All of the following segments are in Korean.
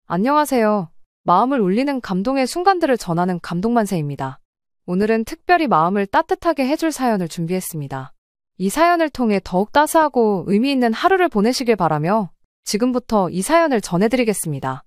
안녕하세요. 마음을 울리는 감동의 순간들을 전하는 감동만세입니다. 오늘은 특별히 마음을 따뜻하게 해줄 사연을 준비했습니다. 이 사연을 통해 더욱 따스하고 의미 있는 하루를 보내시길 바라며 지금부터 이 사연을 전해드리겠습니다.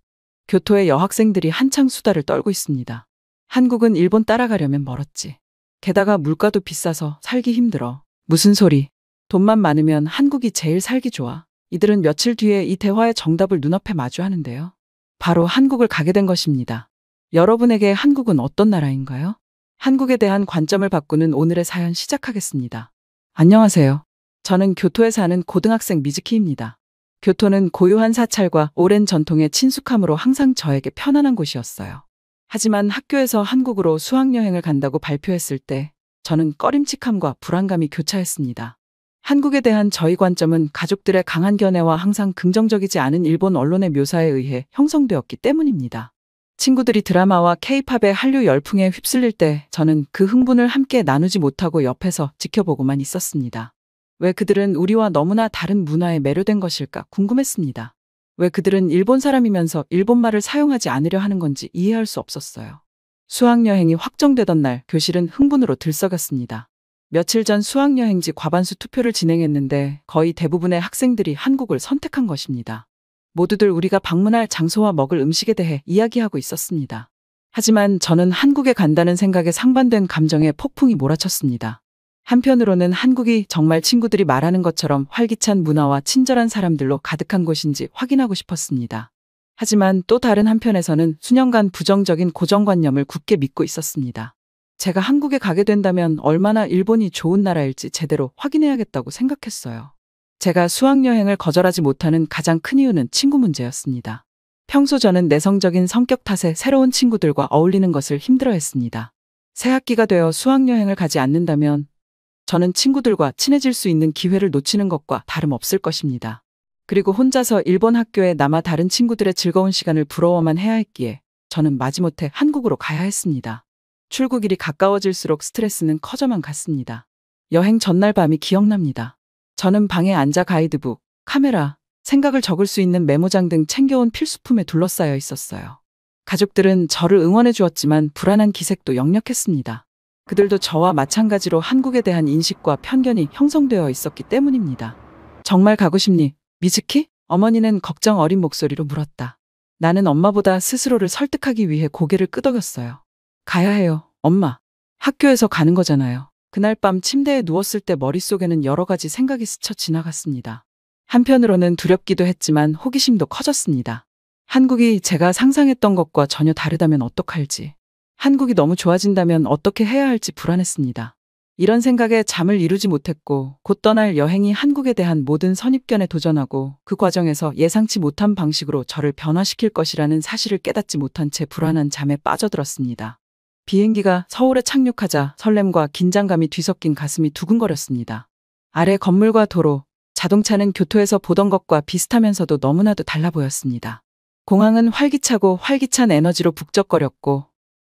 교토의 여학생들이 한창 수다를 떨고 있습니다. 한국은 일본 따라가려면 멀었지. 게다가 물가도 비싸서 살기 힘들어. 무슨 소리. 돈만 많으면 한국이 제일 살기 좋아. 이들은 며칠 뒤에 이 대화의 정답을 눈앞에 마주하는데요. 바로 한국을 가게 된 것입니다. 여러분에게 한국은 어떤 나라인가요? 한국에 대한 관점을 바꾸는 오늘의 사연 시작하겠습니다. 안녕하세요. 저는 교토에 사는 고등학생 미즈키입니다. 교토는 고유한 사찰과 오랜 전통의 친숙함으로 항상 저에게 편안한 곳이었어요. 하지만 학교에서 한국으로 수학여행을 간다고 발표했을 때 저는 꺼림칙함과 불안감이 교차했습니다. 한국에 대한 저희 관점은 가족들의 강한 견해와 항상 긍정적이지 않은 일본 언론의 묘사에 의해 형성되었기 때문입니다. 친구들이 드라마와 케이팝의 한류 열풍에 휩쓸릴 때 저는 그 흥분을 함께 나누지 못하고 옆에서 지켜보고만 있었습니다. 왜 그들은 우리와 너무나 다른 문화에 매료된 것일까 궁금했습니다. 왜 그들은 일본 사람이면서 일본말을 사용하지 않으려 하는 건지 이해할 수 없었어요. 수학여행이 확정되던 날 교실은 흥분으로 들썩였습니다. 며칠 전 수학여행지 과반수 투표를 진행했는데 거의 대부분의 학생들이 한국을 선택한 것입니다. 모두들 우리가 방문할 장소와 먹을 음식에 대해 이야기하고 있었습니다. 하지만 저는 한국에 간다는 생각에 상반된 감정에 폭풍이 몰아쳤습니다. 한편으로는 한국이 정말 친구들이 말하는 것처럼 활기찬 문화와 친절한 사람들로 가득한 곳인지 확인하고 싶었습니다. 하지만 또 다른 한편에서는 수년간 부정적인 고정관념을 굳게 믿고 있었습니다. 제가 한국에 가게 된다면 얼마나 일본이 좋은 나라일지 제대로 확인해야겠다고 생각했어요. 제가 수학여행을 거절하지 못하는 가장 큰 이유는 친구 문제였습니다. 평소 저는 내성적인 성격 탓에 새로운 친구들과 어울리는 것을 힘들어했습니다. 새 학기가 되어 수학여행을 가지 않는다면 저는 친구들과 친해질 수 있는 기회를 놓치는 것과 다름없을 것입니다. 그리고 혼자서 일본 학교에 남아 다른 친구들의 즐거운 시간을 부러워만 해야 했기에 저는 마지못해 한국으로 가야 했습니다. 출국일이 가까워질수록 스트레스는 커져만 갔습니다. 여행 전날 밤이 기억납니다. 저는 방에 앉아 가이드북, 카메라, 생각을 적을 수 있는 메모장 등 챙겨온 필수품에 둘러싸여 있었어요. 가족들은 저를 응원해 주었지만 불안한 기색도 역력했습니다. 그들도 저와 마찬가지로 한국에 대한 인식과 편견이 형성되어 있었기 때문입니다. 정말 가고 싶니, 미즈키? 어머니는 걱정 어린 목소리로 물었다. 나는 엄마보다 스스로를 설득하기 위해 고개를 끄덕였어요. 가야 해요, 엄마. 학교에서 가는 거잖아요. 그날 밤 침대에 누웠을 때 머릿속에는 여러 가지 생각이 스쳐 지나갔습니다. 한편으로는 두렵기도 했지만 호기심도 커졌습니다. 한국이 제가 상상했던 것과 전혀 다르다면 어떡할지. 한국이 너무 좋아진다면 어떻게 해야 할지 불안했습니다. 이런 생각에 잠을 이루지 못했고 곧 떠날 여행이 한국에 대한 모든 선입견에 도전하고 그 과정에서 예상치 못한 방식으로 저를 변화시킬 것이라는 사실을 깨닫지 못한 채 불안한 잠에 빠져들었습니다. 비행기가 서울에 착륙하자 설렘과 긴장감이 뒤섞인 가슴이 두근거렸습니다. 아래 건물과 도로, 자동차는 교토에서 보던 것과 비슷하면서도 너무나도 달라 보였습니다. 공항은 활기차고 활기찬 에너지로 북적거렸고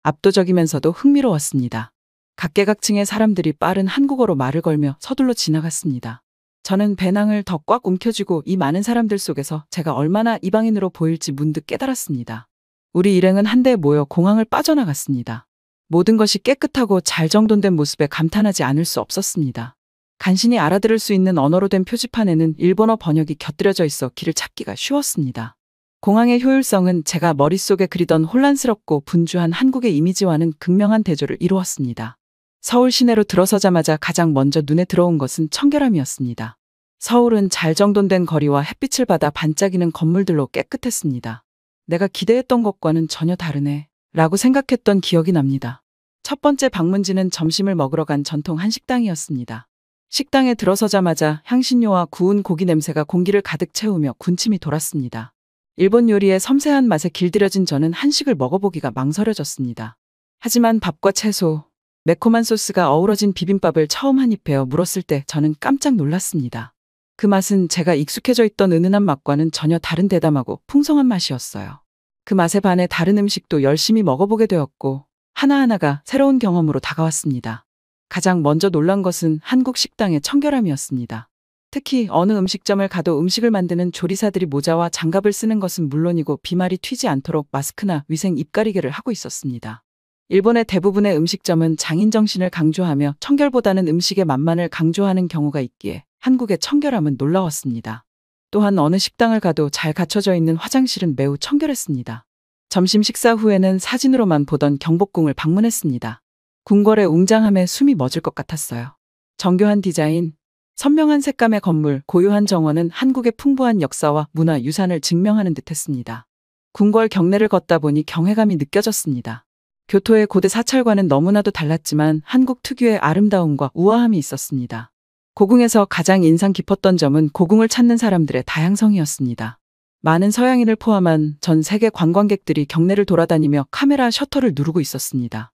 압도적이면서도 흥미로웠습니다. 각계각층의 사람들이 빠른 한국어로 말을 걸며 서둘러 지나갔습니다. 저는 배낭을 더 꽉 움켜쥐고 이 많은 사람들 속에서 제가 얼마나 이방인으로 보일지 문득 깨달았습니다. 우리 일행은 한데 모여 공항을 빠져나갔습니다. 모든 것이 깨끗하고 잘 정돈된 모습에 감탄하지 않을 수 없었습니다. 간신히 알아들을 수 있는 언어로 된 표지판에는 일본어 번역이 곁들여져 있어 길을 찾기가 쉬웠습니다. 공항의 효율성은 제가 머릿속에 그리던 혼란스럽고 분주한 한국의 이미지와는 극명한 대조를 이루었습니다. 서울 시내로 들어서자마자 가장 먼저 눈에 들어온 것은 청결함이었습니다. 서울은 잘 정돈된 거리와 햇빛을 받아 반짝이는 건물들로 깨끗했습니다. 내가 기대했던 것과는 전혀 다르네, 라고 생각했던 기억이 납니다. 첫 번째 방문지는 점심을 먹으러 간 전통 한식당이었습니다. 식당에 들어서자마자 향신료와 구운 고기 냄새가 공기를 가득 채우며 군침이 돌았습니다. 일본 요리의 섬세한 맛에 길들여진 저는 한식을 먹어보기가 망설여졌습니다. 하지만 밥과 채소, 매콤한 소스가 어우러진 비빔밥을 처음 한 입 베어 물었을 때 저는 깜짝 놀랐습니다. 그 맛은 제가 익숙해져 있던 은은한 맛과는 전혀 다른 대담하고 풍성한 맛이었어요. 그 맛에 반해 다른 음식도 열심히 먹어보게 되었고 하나하나가 새로운 경험으로 다가왔습니다. 가장 먼저 놀란 것은 한국 식당의 청결함이었습니다. 특히 어느 음식점을 가도 음식을 만드는 조리사들이 모자와 장갑을 쓰는 것은 물론이고 비말이 튀지 않도록 마스크나 위생 입가리개를 하고 있었습니다. 일본의 대부분의 음식점은 장인 정신을 강조하며 청결보다는 음식의 맛만을 강조하는 경우가 있기에 한국의 청결함은 놀라웠습니다. 또한 어느 식당을 가도 잘 갖춰져 있는 화장실은 매우 청결했습니다. 점심 식사 후에는 사진으로만 보던 경복궁을 방문했습니다. 궁궐의 웅장함에 숨이 멎을 것 같았어요. 정교한 디자인, 선명한 색감의 건물, 고요한 정원은 한국의 풍부한 역사와 문화 유산을 증명하는 듯했습니다. 궁궐 경내를 걷다 보니 경외감이 느껴졌습니다. 교토의 고대 사찰과는 너무나도 달랐지만 한국 특유의 아름다움과 우아함이 있었습니다. 고궁에서 가장 인상 깊었던 점은 고궁을 찾는 사람들의 다양성이었습니다. 많은 서양인을 포함한 전 세계 관광객들이 경내를 돌아다니며 카메라 셔터를 누르고 있었습니다.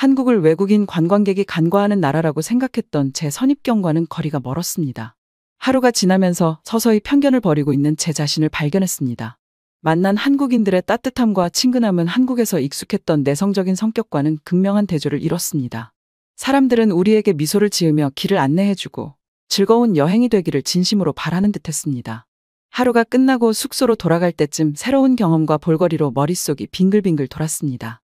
한국을 외국인 관광객이 간과하는 나라라고 생각했던 제 선입견과는 거리가 멀었습니다. 하루가 지나면서 서서히 편견을 버리고 있는 제 자신을 발견했습니다. 만난 한국인들의 따뜻함과 친근함은 한국에서 익숙했던 내성적인 성격과는 극명한 대조를 이뤘습니다. 사람들은 우리에게 미소를 지으며 길을 안내해주고 즐거운 여행이 되기를 진심으로 바라는 듯했습니다. 하루가 끝나고 숙소로 돌아갈 때쯤 새로운 경험과 볼거리로 머릿속이 빙글빙글 돌았습니다.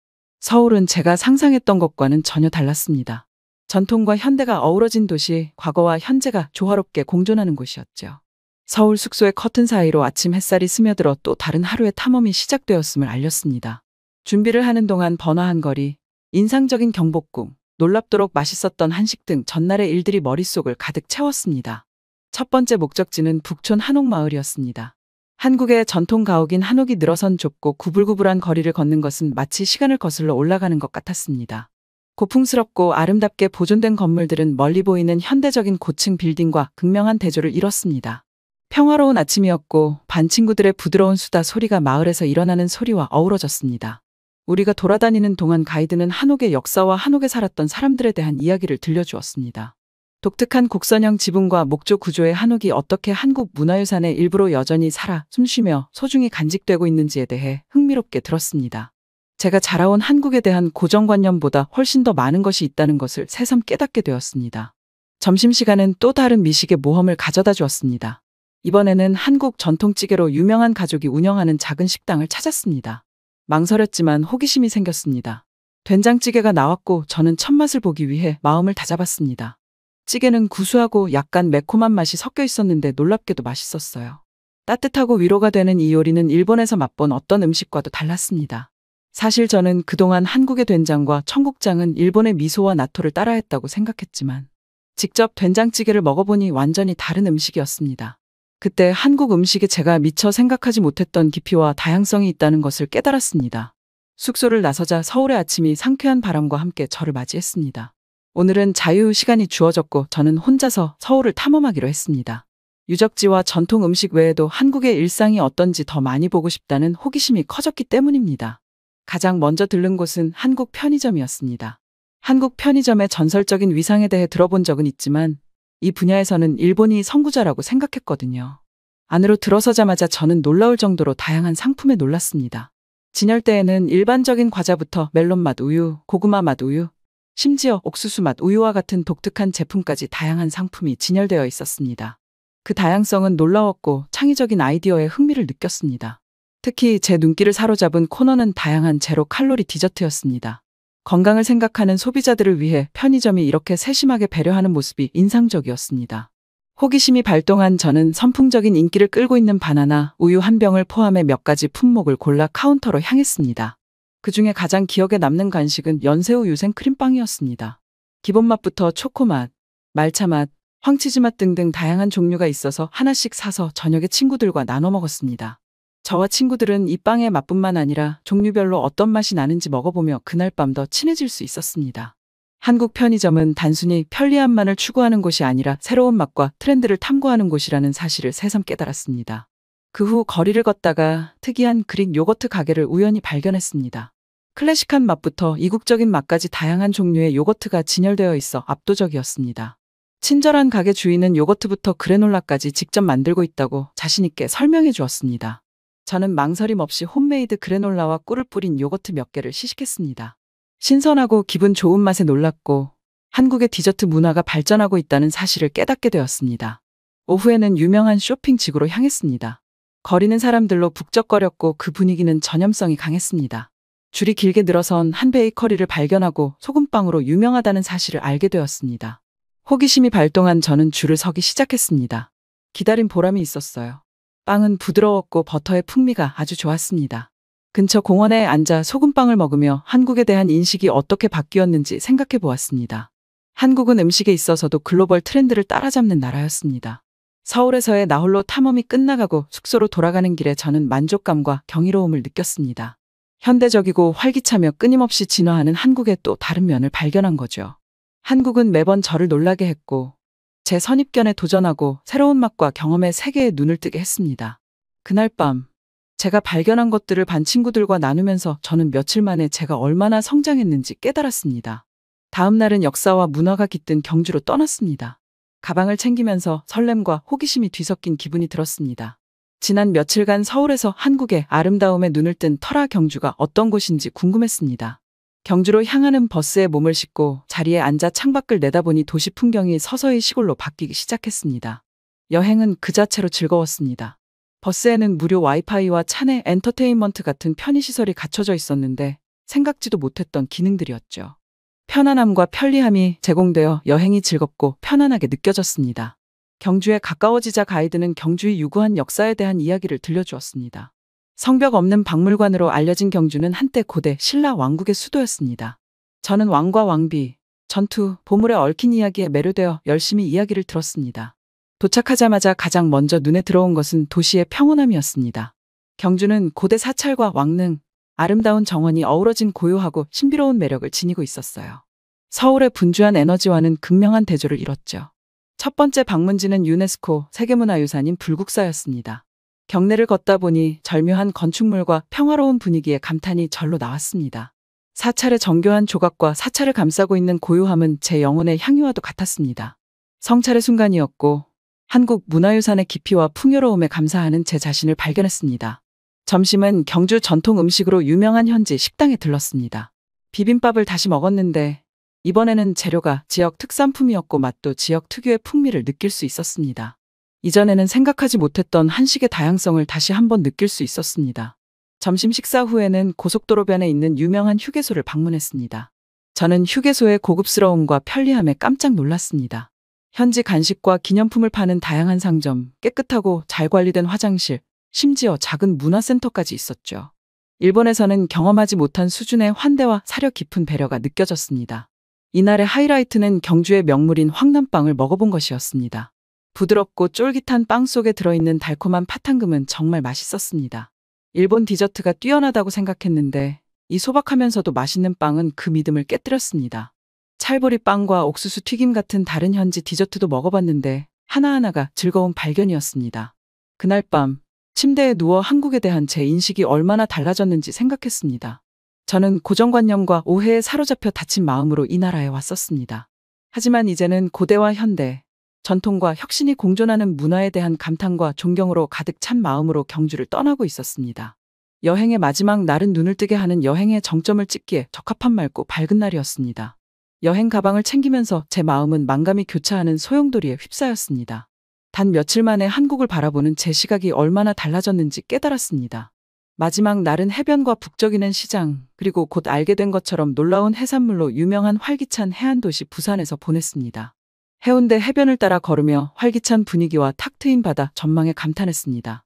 서울은 제가 상상했던 것과는 전혀 달랐습니다. 전통과 현대가 어우러진 도시, 과거와 현재가 조화롭게 공존하는 곳이었죠. 서울 숙소의 커튼 사이로 아침 햇살이 스며들어 또 다른 하루의 탐험이 시작되었음을 알렸습니다. 준비를 하는 동안 번화한 거리, 인상적인 경복궁, 놀랍도록 맛있었던 한식 등 전날의 일들이 머릿속을 가득 채웠습니다. 첫 번째 목적지는 북촌 한옥마을이었습니다. 한국의 전통 가옥인 한옥이 늘어선 좁고 구불구불한 거리를 걷는 것은 마치 시간을 거슬러 올라가는 것 같았습니다. 고풍스럽고 아름답게 보존된 건물들은 멀리 보이는 현대적인 고층 빌딩과 극명한 대조를 이뤘습니다. 평화로운 아침이었고 반 친구들의 부드러운 수다 소리가 마을에서 일어나는 소리와 어우러졌습니다. 우리가 돌아다니는 동안 가이드는 한옥의 역사와 한옥에 살았던 사람들에 대한 이야기를 들려주었습니다. 독특한 곡선형 지붕과 목조 구조의 한옥이 어떻게 한국 문화유산의 일부로 여전히 살아 숨쉬며 소중히 간직되고 있는지에 대해 흥미롭게 들었습니다. 제가 자라온 한국에 대한 고정관념보다 훨씬 더 많은 것이 있다는 것을 새삼 깨닫게 되었습니다. 점심시간은 또 다른 미식의 모험을 가져다 주었습니다. 이번에는 한국 전통찌개로 유명한 가족이 운영하는 작은 식당을 찾았습니다. 망설였지만 호기심이 생겼습니다. 된장찌개가 나왔고 저는 첫맛을 보기 위해 마음을 다잡았습니다. 찌개는 구수하고 약간 매콤한 맛이 섞여 있었는데 놀랍게도 맛있었어요. 따뜻하고 위로가 되는 이 요리는 일본에서 맛본 어떤 음식과도 달랐습니다. 사실 저는 그동안 한국의 된장과 청국장은 일본의 미소와 나토를 따라했다고 생각했지만 직접 된장찌개를 먹어보니 완전히 다른 음식이었습니다. 그때 한국 음식에 제가 미처 생각하지 못했던 깊이와 다양성이 있다는 것을 깨달았습니다. 숙소를 나서자 서울의 아침이 상쾌한 바람과 함께 저를 맞이했습니다. 오늘은 자유 시간이 주어졌고 저는 혼자서 서울을 탐험하기로 했습니다. 유적지와 전통 음식 외에도 한국의 일상이 어떤지 더 많이 보고 싶다는 호기심이 커졌기 때문입니다. 가장 먼저 들른 곳은 한국 편의점이었습니다. 한국 편의점의 전설적인 위상에 대해 들어본 적은 있지만 이 분야에서는 일본이 선구자라고 생각했거든요. 안으로 들어서자마자 저는 놀라울 정도로 다양한 상품에 놀랐습니다. 진열대에는 일반적인 과자부터 멜론맛 우유, 고구마맛 우유, 심지어 옥수수맛 우유와 같은 독특한 제품까지 다양한 상품이 진열되어 있었습니다. 그 다양성은 놀라웠고 창의적인 아이디어에 흥미를 느꼈습니다. 특히 제 눈길을 사로잡은 코너는 다양한 제로 칼로리 디저트였습니다. 건강을 생각하는 소비자들을 위해 편의점이 이렇게 세심하게 배려하는 모습이 인상적이었습니다. 호기심이 발동한 저는 선풍적인 인기를 끌고 있는 바나나, 우유 한 병을 포함해 몇 가지 품목을 골라 카운터로 향했습니다. 그중에 가장 기억에 남는 간식은 연새우 유생 크림빵이었습니다. 기본 맛부터 초코맛, 말차맛, 황치즈맛 등등 다양한 종류가 있어서 하나씩 사서 저녁에 친구들과 나눠 먹었습니다. 저와 친구들은 이 빵의 맛뿐만 아니라 종류별로 어떤 맛이 나는지 먹어보며 그날 밤 더 친해질 수 있었습니다. 한국 편의점은 단순히 편리함만을 추구하는 곳이 아니라 새로운 맛과 트렌드를 탐구하는 곳이라는 사실을 새삼 깨달았습니다. 그 후 거리를 걷다가 특이한 그릭 요거트 가게를 우연히 발견했습니다. 클래식한 맛부터 이국적인 맛까지 다양한 종류의 요거트가 진열되어 있어 압도적이었습니다. 친절한 가게 주인은 요거트부터 그래놀라까지 직접 만들고 있다고 자신있게 설명해 주었습니다. 저는 망설임 없이 홈메이드 그래놀라와 꿀을 뿌린 요거트 몇 개를 시식했습니다. 신선하고 기분 좋은 맛에 놀랐고 한국의 디저트 문화가 발전하고 있다는 사실을 깨닫게 되었습니다. 오후에는 유명한 쇼핑지구로 향했습니다. 거리는 사람들로 북적거렸고 그 분위기는 전염성이 강했습니다. 줄이 길게 늘어선 한 베이커리를 발견하고 소금빵으로 유명하다는 사실을 알게 되었습니다. 호기심이 발동한 저는 줄을 서기 시작했습니다. 기다린 보람이 있었어요. 빵은 부드러웠고 버터의 풍미가 아주 좋았습니다. 근처 공원에 앉아 소금빵을 먹으며 한국에 대한 인식이 어떻게 바뀌었는지 생각해 보았습니다. 한국은 음식에 있어서도 글로벌 트렌드를 따라잡는 나라였습니다. 서울에서의 나홀로 탐험이 끝나가고 숙소로 돌아가는 길에 저는 만족감과 경이로움을 느꼈습니다. 현대적이고 활기차며 끊임없이 진화하는 한국의 또 다른 면을 발견한 거죠. 한국은 매번 저를 놀라게 했고 제 선입견에 도전하고 새로운 맛과 경험의 세계에 눈을 뜨게 했습니다. 그날 밤 제가 발견한 것들을 반 친구들과 나누면서 저는 며칠 만에 제가 얼마나 성장했는지 깨달았습니다. 다음 날은 역사와 문화가 깃든 경주로 떠났습니다. 가방을 챙기면서 설렘과 호기심이 뒤섞인 기분이 들었습니다. 지난 며칠간 서울에서 한국의 아름다움에 눈을 뜬 터라 경주가 어떤 곳인지 궁금했습니다. 경주로 향하는 버스에 몸을 싣고 자리에 앉아 창밖을 내다보니 도시 풍경이 서서히 시골로 바뀌기 시작했습니다. 여행은 그 자체로 즐거웠습니다. 버스에는 무료 와이파이와 차내 엔터테인먼트 같은 편의시설이 갖춰져 있었는데 생각지도 못했던 기능들이었죠. 편안함과 편리함이 제공되어 여행이 즐겁고 편안하게 느껴졌습니다. 경주에 가까워지자 가이드는 경주의 유구한 역사에 대한 이야기를 들려주었습니다. 성벽 없는 박물관으로 알려진 경주는 한때 고대 신라 왕국의 수도였습니다. 저는 왕과 왕비, 전투, 보물에 얽힌 이야기에 매료되어 열심히 이야기를 들었습니다. 도착하자마자 가장 먼저 눈에 들어온 것은 도시의 평온함이었습니다. 경주는 고대 사찰과 왕릉, 아름다운 정원이 어우러진 고요하고 신비로운 매력을 지니고 있었어요. 서울의 분주한 에너지와는 극명한 대조를 이뤘죠. 첫 번째 방문지는 유네스코 세계문화유산인 불국사였습니다. 경내를 걷다 보니 절묘한 건축물과 평화로운 분위기에 감탄이 절로 나왔습니다. 사찰의 정교한 조각과 사찰을 감싸고 있는 고요함은 제 영혼의 향유와도 같았습니다. 성찰의 순간이었고 한국 문화유산의 깊이와 풍요로움에 감사하는 제 자신을 발견했습니다. 점심은 경주 전통 음식으로 유명한 현지 식당에 들렀습니다. 비빔밥을 다시 먹었는데 이번에는 재료가 지역 특산품이었고 맛도 지역 특유의 풍미를 느낄 수 있었습니다. 이전에는 생각하지 못했던 한식의 다양성을 다시 한번 느낄 수 있었습니다. 점심 식사 후에는 고속도로변에 있는 유명한 휴게소를 방문했습니다. 저는 휴게소의 고급스러움과 편리함에 깜짝 놀랐습니다. 현지 간식과 기념품을 파는 다양한 상점, 깨끗하고 잘 관리된 화장실, 심지어 작은 문화센터까지 있었죠. 일본에서는 경험하지 못한 수준의 환대와 사려 깊은 배려가 느껴졌습니다. 이날의 하이라이트는 경주의 명물인 황남빵을 먹어본 것이었습니다. 부드럽고 쫄깃한 빵 속에 들어있는 달콤한 파탕금은 정말 맛있었습니다. 일본 디저트가 뛰어나다고 생각했는데 이 소박하면서도 맛있는 빵은 그 믿음을 깨뜨렸습니다. 찰보리 빵과 옥수수 튀김 같은 다른 현지 디저트도 먹어봤는데 하나하나가 즐거운 발견이었습니다. 그날 밤 침대에 누워 한국에 대한 제 인식이 얼마나 달라졌는지 생각했습니다. 저는 고정관념과 오해에 사로잡혀 다친 마음으로 이 나라에 왔었습니다. 하지만 이제는 고대와 현대, 전통과 혁신이 공존하는 문화에 대한 감탄과 존경으로 가득 찬 마음으로 경주를 떠나고 있었습니다. 여행의 마지막 날은 눈을 뜨게 하는 여행의 정점을 찍기에 적합한 맑고 밝은 날이었습니다. 여행 가방을 챙기면서 제 마음은 만감이 교차하는 소용돌이에 휩싸였습니다. 단 며칠 만에 한국을 바라보는 제 시각이 얼마나 달라졌는지 깨달았습니다. 마지막 날은 해변과 북적이는 시장, 그리고 곧 알게 된 것처럼 놀라운 해산물로 유명한 활기찬 해안도시 부산에서 보냈습니다. 해운대 해변을 따라 걸으며 활기찬 분위기와 탁 트인 바다 전망에 감탄했습니다.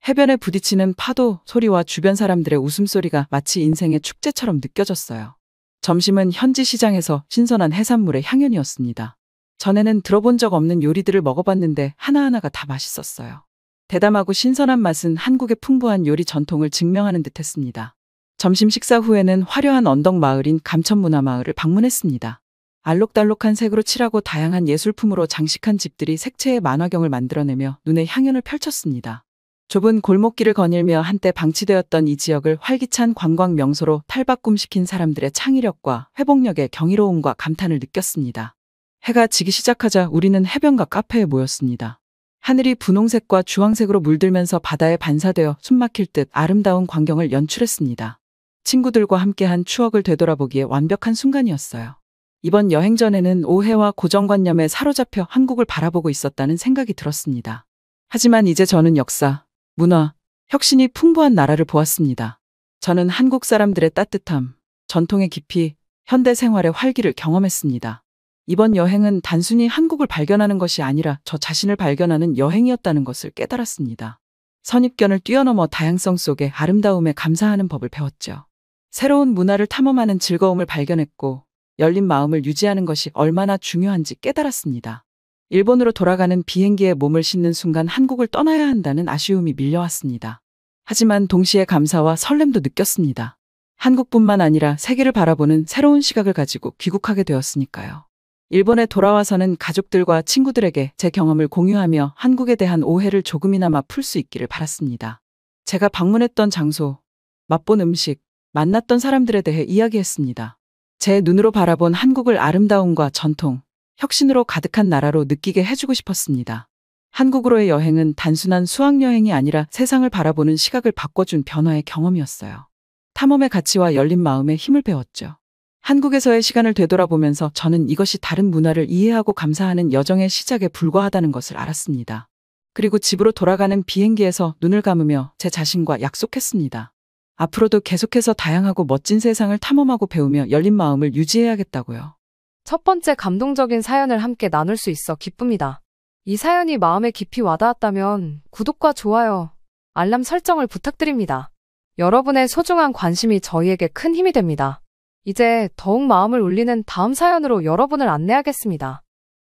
해변에 부딪히는 파도 소리와 주변 사람들의 웃음소리가 마치 인생의 축제처럼 느껴졌어요. 점심은 현지 시장에서 신선한 해산물의 향연이었습니다. 전에는 들어본 적 없는 요리들을 먹어봤는데 하나하나가 다 맛있었어요. 대담하고 신선한 맛은 한국의 풍부한 요리 전통을 증명하는 듯했습니다. 점심 식사 후에는 화려한 언덕 마을인 감천문화마을을 방문했습니다. 알록달록한 색으로 칠하고 다양한 예술품으로 장식한 집들이 색채의 만화경을 만들어내며 눈에 향연을 펼쳤습니다. 좁은 골목길을 거닐며 한때 방치되었던 이 지역을 활기찬 관광 명소로 탈바꿈시킨 사람들의 창의력과 회복력의 경이로움과 감탄을 느꼈습니다. 해가 지기 시작하자 우리는 해변가 카페에 모였습니다. 하늘이 분홍색과 주황색으로 물들면서 바다에 반사되어 숨막힐 듯 아름다운 광경을 연출했습니다. 친구들과 함께한 추억을 되돌아보기에 완벽한 순간이었어요. 이번 여행 전에는 오해와 고정관념에 사로잡혀 한국을 바라보고 있었다는 생각이 들었습니다. 하지만 이제 저는 역사, 문화, 혁신이 풍부한 나라를 보았습니다. 저는 한국 사람들의 따뜻함, 전통의 깊이, 현대 생활의 활기를 경험했습니다. 이번 여행은 단순히 한국을 발견하는 것이 아니라 저 자신을 발견하는 여행이었다는 것을 깨달았습니다. 선입견을 뛰어넘어 다양성 속의 아름다움에 감사하는 법을 배웠죠. 새로운 문화를 탐험하는 즐거움을 발견했고 열린 마음을 유지하는 것이 얼마나 중요한지 깨달았습니다. 일본으로 돌아가는 비행기에 몸을 싣는 순간 한국을 떠나야 한다는 아쉬움이 밀려왔습니다. 하지만 동시에 감사와 설렘도 느꼈습니다. 한국뿐만 아니라 세계를 바라보는 새로운 시각을 가지고 귀국하게 되었으니까요. 일본에 돌아와서는 가족들과 친구들에게 제 경험을 공유하며 한국에 대한 오해를 조금이나마 풀 수 있기를 바랐습니다. 제가 방문했던 장소, 맛본 음식, 만났던 사람들에 대해 이야기했습니다. 제 눈으로 바라본 한국을 아름다움과 전통, 혁신으로 가득한 나라로 느끼게 해주고 싶었습니다. 한국으로의 여행은 단순한 수학여행이 아니라 세상을 바라보는 시각을 바꿔준 변화의 경험이었어요. 탐험의 가치와 열린 마음에 힘을 배웠죠. 한국에서의 시간을 되돌아보면서 저는 이것이 다른 문화를 이해하고 감사하는 여정의 시작에 불과하다는 것을 알았습니다. 그리고 집으로 돌아가는 비행기에서 눈을 감으며 제 자신과 약속했습니다. 앞으로도 계속해서 다양하고 멋진 세상을 탐험하고 배우며 열린 마음을 유지해야겠다고요. 첫 번째 감동적인 사연을 함께 나눌 수 있어 기쁩니다. 이 사연이 마음에 깊이 와닿았다면 구독과 좋아요, 알람 설정을 부탁드립니다. 여러분의 소중한 관심이 저희에게 큰 힘이 됩니다. 이제 더욱 마음을 울리는 다음 사연으로 여러분을 안내하겠습니다.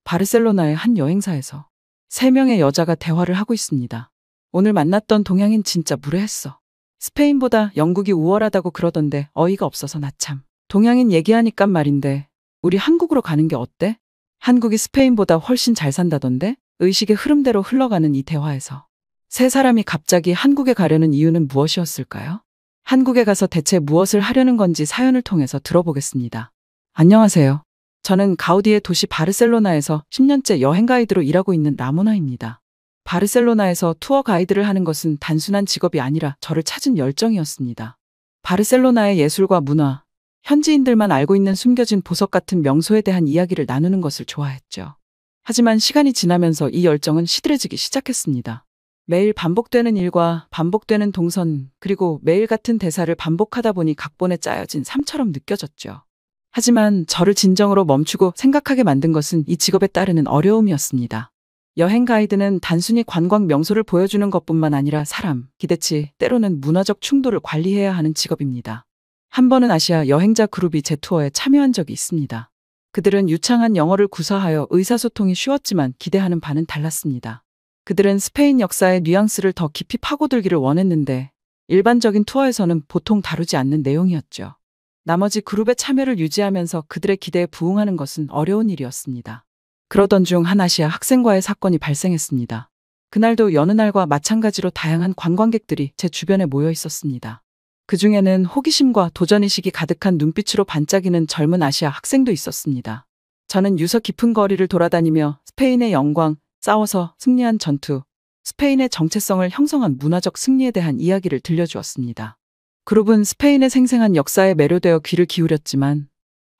바르셀로나의 한 여행사에서 3명의 여자가 대화를 하고 있습니다. 오늘 만났던 동양인 진짜 무례했어. 스페인보다 영국이 우월하다고 그러던데 어이가 없어서 나 참. 동양인 얘기하니깐 말인데 우리 한국으로 가는 게 어때? 한국이 스페인보다 훨씬 잘 산다던데? 의식의 흐름대로 흘러가는 이 대화에서 세 사람이 갑자기 한국에 가려는 이유는 무엇이었을까요? 한국에 가서 대체 무엇을 하려는 건지 사연을 통해서 들어보겠습니다. 안녕하세요. 저는 가우디의 도시 바르셀로나에서 10년째 여행 가이드로 일하고 있는 라모나입니다. 바르셀로나에서 투어 가이드를 하는 것은 단순한 직업이 아니라 저를 찾은 열정이었습니다. 바르셀로나의 예술과 문화, 현지인들만 알고 있는 숨겨진 보석 같은 명소에 대한 이야기를 나누는 것을 좋아했죠. 하지만 시간이 지나면서 이 열정은 시들해지기 시작했습니다. 매일 반복되는 일과 반복되는 동선, 그리고 매일 같은 대사를 반복하다 보니 각본에 짜여진 삶처럼 느껴졌죠. 하지만 저를 진정으로 멈추고 생각하게 만든 것은 이 직업에 따르는 어려움이었습니다. 여행 가이드는 단순히 관광 명소를 보여주는 것뿐만 아니라 사람, 기대치, 때로는 문화적 충돌을 관리해야 하는 직업입니다. 한 번은 아시아 여행자 그룹이 제 투어에 참여한 적이 있습니다. 그들은 유창한 영어를 구사하여 의사소통이 쉬웠지만 기대하는 바는 달랐습니다. 그들은 스페인 역사의 뉘앙스를 더 깊이 파고들기를 원했는데 일반적인 투어에서는 보통 다루지 않는 내용이었죠. 나머지 그룹의 참여를 유지하면서 그들의 기대에 부응하는 것은 어려운 일이었습니다. 그러던 중 한 아시아 학생과의 사건이 발생했습니다. 그날도 여느 날과 마찬가지로 다양한 관광객들이 제 주변에 모여 있었습니다. 그 중에는 호기심과 도전의식이 가득한 눈빛으로 반짝이는 젊은 아시아 학생도 있었습니다. 저는 유서 깊은 거리를 돌아다니며 스페인의 영광, 싸워서 승리한 전투, 스페인의 정체성을 형성한 문화적 승리에 대한 이야기를 들려주었습니다. 그룹은 스페인의 생생한 역사에 매료되어 귀를 기울였지만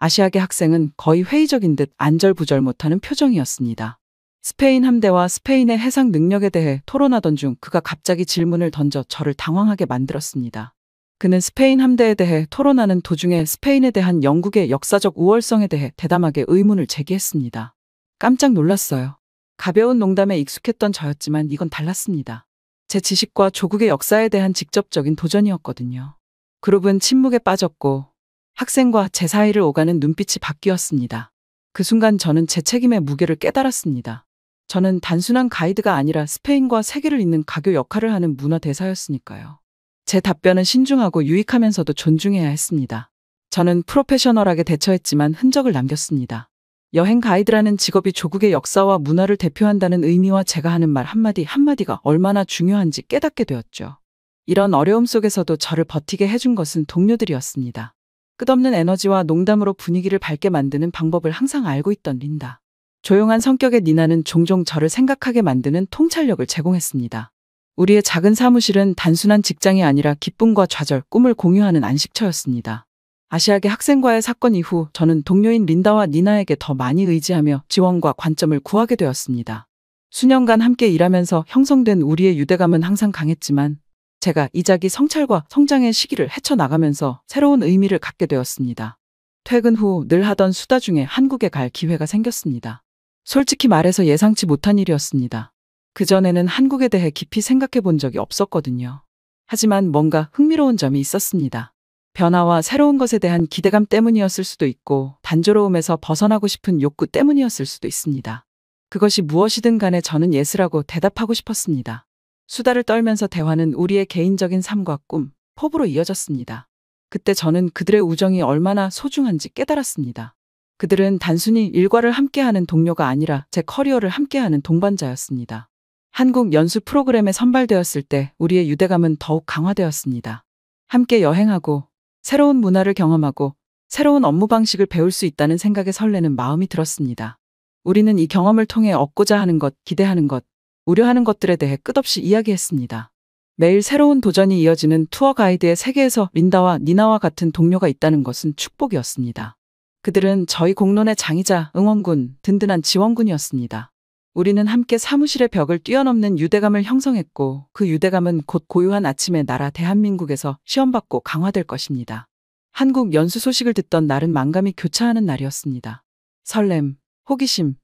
아시아계 학생은 거의 회의적인 듯 안절부절 못하는 표정이었습니다. 스페인 함대와 스페인의 해상 능력에 대해 토론하던 중 그가 갑자기 질문을 던져 저를 당황하게 만들었습니다. 그는 스페인 함대에 대해 토론하는 도중에 스페인에 대한 영국의 역사적 우월성에 대해 대담하게 의문을 제기했습니다. 깜짝 놀랐어요. 가벼운 농담에 익숙했던 저였지만 이건 달랐습니다. 제 지식과 조국의 역사에 대한 직접적인 도전이었거든요. 그룹은 침묵에 빠졌고 학생과 제 사이를 오가는 눈빛이 바뀌었습니다. 그 순간 저는 제 책임의 무게를 깨달았습니다. 저는 단순한 가이드가 아니라 스페인과 세계를 잇는 가교 역할을 하는 문화 대사였으니까요. 제 답변은 신중하고 유익하면서도 존중해야 했습니다. 저는 프로페셔널하게 대처했지만 흔적을 남겼습니다. 여행 가이드라는 직업이 조국의 역사와 문화를 대표한다는 의미와 제가 하는 말 한마디 한마디가 얼마나 중요한지 깨닫게 되었죠. 이런 어려움 속에서도 저를 버티게 해준 것은 동료들이었습니다. 끝없는 에너지와 농담으로 분위기를 밝게 만드는 방법을 항상 알고 있던 린다. 조용한 성격의 니나는 종종 저를 생각하게 만드는 통찰력을 제공했습니다. 우리의 작은 사무실은 단순한 직장이 아니라 기쁨과 좌절, 꿈을 공유하는 안식처였습니다. 아시아계 학생과의 사건 이후 저는 동료인 린다와 니나에게 더 많이 의지하며 지원과 관점을 구하게 되었습니다. 수년간 함께 일하면서 형성된 우리의 유대감은 항상 강했지만 제가 이자기 성찰과 성장의 시기를 헤쳐나가면서 새로운 의미를 갖게 되었습니다. 퇴근 후 늘 하던 수다 중에 한국에 갈 기회가 생겼습니다. 솔직히 말해서 예상치 못한 일이었습니다. 그전에는 한국에 대해 깊이 생각해 본 적이 없었거든요. 하지만 뭔가 흥미로운 점이 있었습니다. 변화와 새로운 것에 대한 기대감 때문이었을 수도 있고 단조로움에서 벗어나고 싶은 욕구 때문이었을 수도 있습니다. 그것이 무엇이든 간에 저는 예스라고 대답하고 싶었습니다. 수다를 떨면서 대화는 우리의 개인적인 삶과 꿈, 포부로 이어졌습니다. 그때 저는 그들의 우정이 얼마나 소중한지 깨달았습니다. 그들은 단순히 일과를 함께하는 동료가 아니라 제 커리어를 함께하는 동반자였습니다. 한국 연수 프로그램에 선발되었을 때 우리의 유대감은 더욱 강화되었습니다. 함께 여행하고 새로운 문화를 경험하고 새로운 업무 방식을 배울 수 있다는 생각에 설레는 마음이 들었습니다. 우리는 이 경험을 통해 얻고자 하는 것, 기대하는 것, 우려하는 것들에 대해 끝없이 이야기했습니다. 매일 새로운 도전이 이어지는 투어 가이드의 세계에서 린다와 니나와 같은 동료가 있다는 것은 축복이었습니다. 그들은 저희 공론의 장이자 응원군, 든든한 지원군이었습니다. 우리는 함께 사무실의 벽을 뛰어넘는 유대감을 형성했고 그 유대감은 곧 고요한 아침의 나라 대한민국에서 시험받고 강화될 것입니다. 한국 연수 소식을 듣던 날은 만감이 교차하는 날이었습니다. 설렘, 호기심,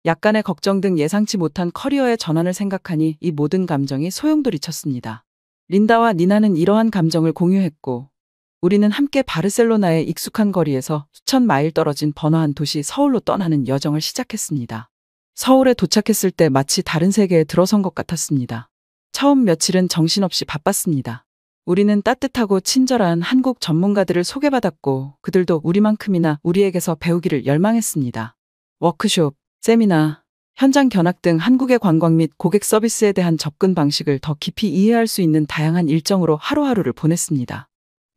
약간의 걱정 등 예상치 못한 커리어의 전환을 생각하니 이 모든 감정이 소용돌이쳤습니다. 린다와 니나는 이러한 감정을 공유했고 우리는 함께 바르셀로나의 익숙한 거리에서 수천 마일 떨어진 번화한 도시 서울로 떠나는 여정을 시작했습니다. 서울에 도착했을 때 마치 다른 세계에 들어선 것 같았습니다. 처음 며칠은 정신없이 바빴습니다. 우리는 따뜻하고 친절한 한국 전문가들을 소개받았고 그들도 우리만큼이나 우리에게서 배우기를 열망했습니다. 워크숍, 세미나, 현장 견학 등 한국의 관광 및 고객 서비스에 대한 접근 방식을 더 깊이 이해할 수 있는 다양한 일정으로 하루하루를 보냈습니다.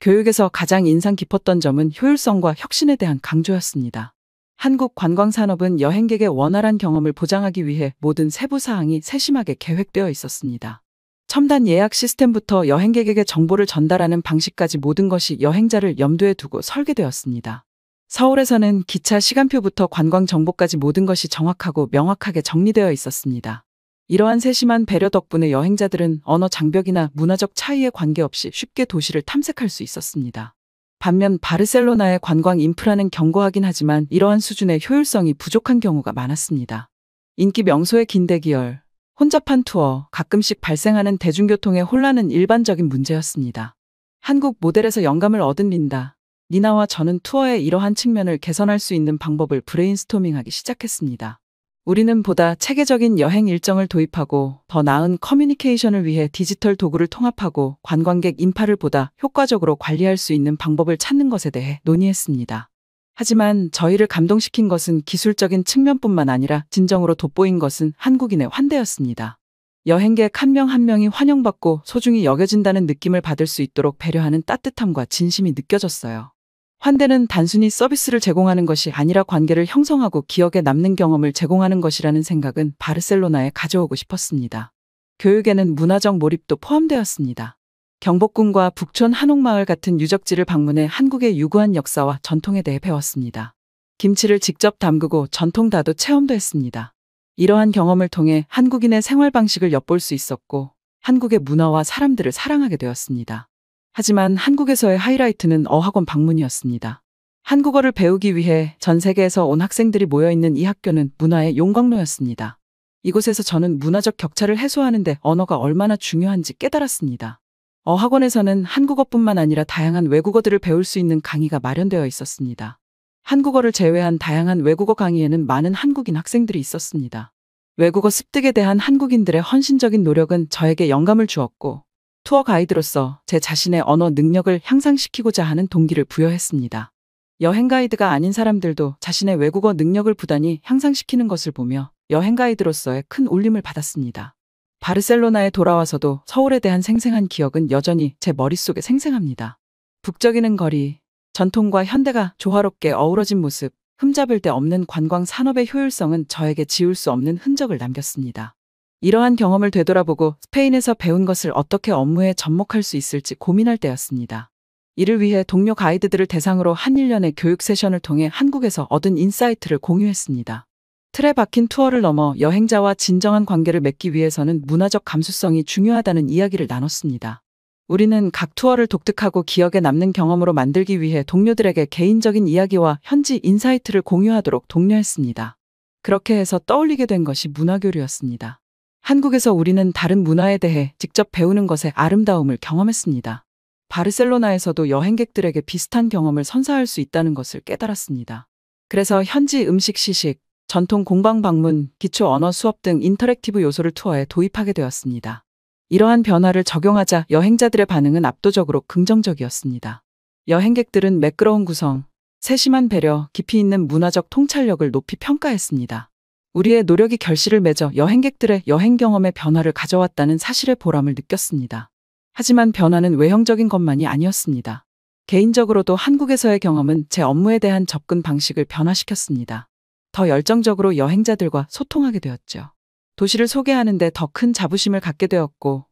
교육에서 가장 인상 깊었던 점은 효율성과 혁신에 대한 강조였습니다. 한국 관광산업은 여행객의 원활한 경험을 보장하기 위해 모든 세부 사항이 세심하게 계획되어 있었습니다. 첨단 예약 시스템부터 여행객에게 정보를 전달하는 방식까지 모든 것이 여행자를 염두에 두고 설계되었습니다. 서울에서는 기차 시간표부터 관광 정보까지 모든 것이 정확하고 명확하게 정리되어 있었습니다. 이러한 세심한 배려 덕분에 여행자들은 언어 장벽이나 문화적 차이에 관계없이 쉽게 도시를 탐색할 수 있었습니다. 반면 바르셀로나의 관광 인프라는 견고하긴 하지만 이러한 수준의 효율성이 부족한 경우가 많았습니다. 인기 명소의 긴 대기열, 혼잡한 투어, 가끔씩 발생하는 대중교통의 혼란은 일반적인 문제였습니다. 한국 모델에서 영감을 얻은 린다, 니나와 저는 투어의 이러한 측면을 개선할 수 있는 방법을 브레인스토밍하기 시작했습니다. 우리는 보다 체계적인 여행 일정을 도입하고 더 나은 커뮤니케이션을 위해 디지털 도구를 통합하고 관광객 인파를 보다 효과적으로 관리할 수 있는 방법을 찾는 것에 대해 논의했습니다. 하지만 저희를 감동시킨 것은 기술적인 측면뿐만 아니라 진정으로 돋보인 것은 한국인의 환대였습니다. 여행객 한 명 한 명이 환영받고 소중히 여겨진다는 느낌을 받을 수 있도록 배려하는 따뜻함과 진심이 느껴졌어요. 환대는 단순히 서비스를 제공하는 것이 아니라 관계를 형성하고 기억에 남는 경험을 제공하는 것이라는 생각은 바르셀로나에 가져오고 싶었습니다. 교육에는 문화적 몰입도 포함되었습니다. 경복궁과 북촌 한옥마을 같은 유적지를 방문해 한국의 유구한 역사와 전통에 대해 배웠습니다. 김치를 직접 담그고 전통 다도 체험도 했습니다. 이러한 경험을 통해 한국인의 생활 방식을 엿볼 수 있었고 한국의 문화와 사람들을 사랑하게 되었습니다. 하지만 한국에서의 하이라이트는 어학원 방문이었습니다. 한국어를 배우기 위해 전 세계에서 온 학생들이 모여있는 이 학교는 문화의 용광로였습니다. 이곳에서 저는 문화적 격차를 해소하는 데 언어가 얼마나 중요한지 깨달았습니다. 어학원에서는 한국어뿐만 아니라 다양한 외국어들을 배울 수 있는 강의가 마련되어 있었습니다. 한국어를 제외한 다양한 외국어 강의에는 많은 한국인 학생들이 있었습니다. 외국어 습득에 대한 한국인들의 헌신적인 노력은 저에게 영감을 주었고 투어 가이드로서 제 자신의 언어 능력을 향상시키고자 하는 동기를 부여했습니다. 여행 가이드가 아닌 사람들도 자신의 외국어 능력을 부단히 향상시키는 것을 보며 여행 가이드로서의 큰 울림을 받았습니다. 바르셀로나에 돌아와서도 서울에 대한 생생한 기억은 여전히 제 머릿속에 생생합니다. 북적이는 거리, 전통과 현대가 조화롭게 어우러진 모습, 흠잡을 데 없는 관광 산업의 효율성은 저에게 지울 수 없는 흔적을 남겼습니다. 이러한 경험을 되돌아보고 스페인에서 배운 것을 어떻게 업무에 접목할 수 있을지 고민할 때였습니다. 이를 위해 동료 가이드들을 대상으로 한 1년의 교육 세션을 통해 한국에서 얻은 인사이트를 공유했습니다. 틀에 박힌 투어를 넘어 여행자와 진정한 관계를 맺기 위해서는 문화적 감수성이 중요하다는 이야기를 나눴습니다. 우리는 각 투어를 독특하고 기억에 남는 경험으로 만들기 위해 동료들에게 개인적인 이야기와 현지 인사이트를 공유하도록 독려했습니다. 그렇게 해서 떠올리게 된 것이 문화교류였습니다. 한국에서 우리는 다른 문화에 대해 직접 배우는 것의 아름다움을 경험했습니다. 바르셀로나에서도 여행객들에게 비슷한 경험을 선사할 수 있다는 것을 깨달았습니다. 그래서 현지 음식 시식, 전통 공방 방문, 기초 언어 수업 등 인터랙티브 요소를 투어에 도입하게 되었습니다. 이러한 변화를 적용하자 여행자들의 반응은 압도적으로 긍정적이었습니다. 여행객들은 매끄러운 구성, 세심한 배려, 깊이 있는 문화적 통찰력을 높이 평가했습니다. 우리의 노력이 결실을 맺어 여행객들의 여행 경험에 변화를 가져왔다는 사실의 보람을 느꼈습니다. 하지만 변화는 외형적인 것만이 아니었습니다. 개인적으로도 한국에서의 경험은 제 업무에 대한 접근 방식을 변화시켰습니다. 더 열정적으로 여행자들과 소통하게 되었죠. 도시를 소개하는데 더 큰 자부심을 갖게 되었고,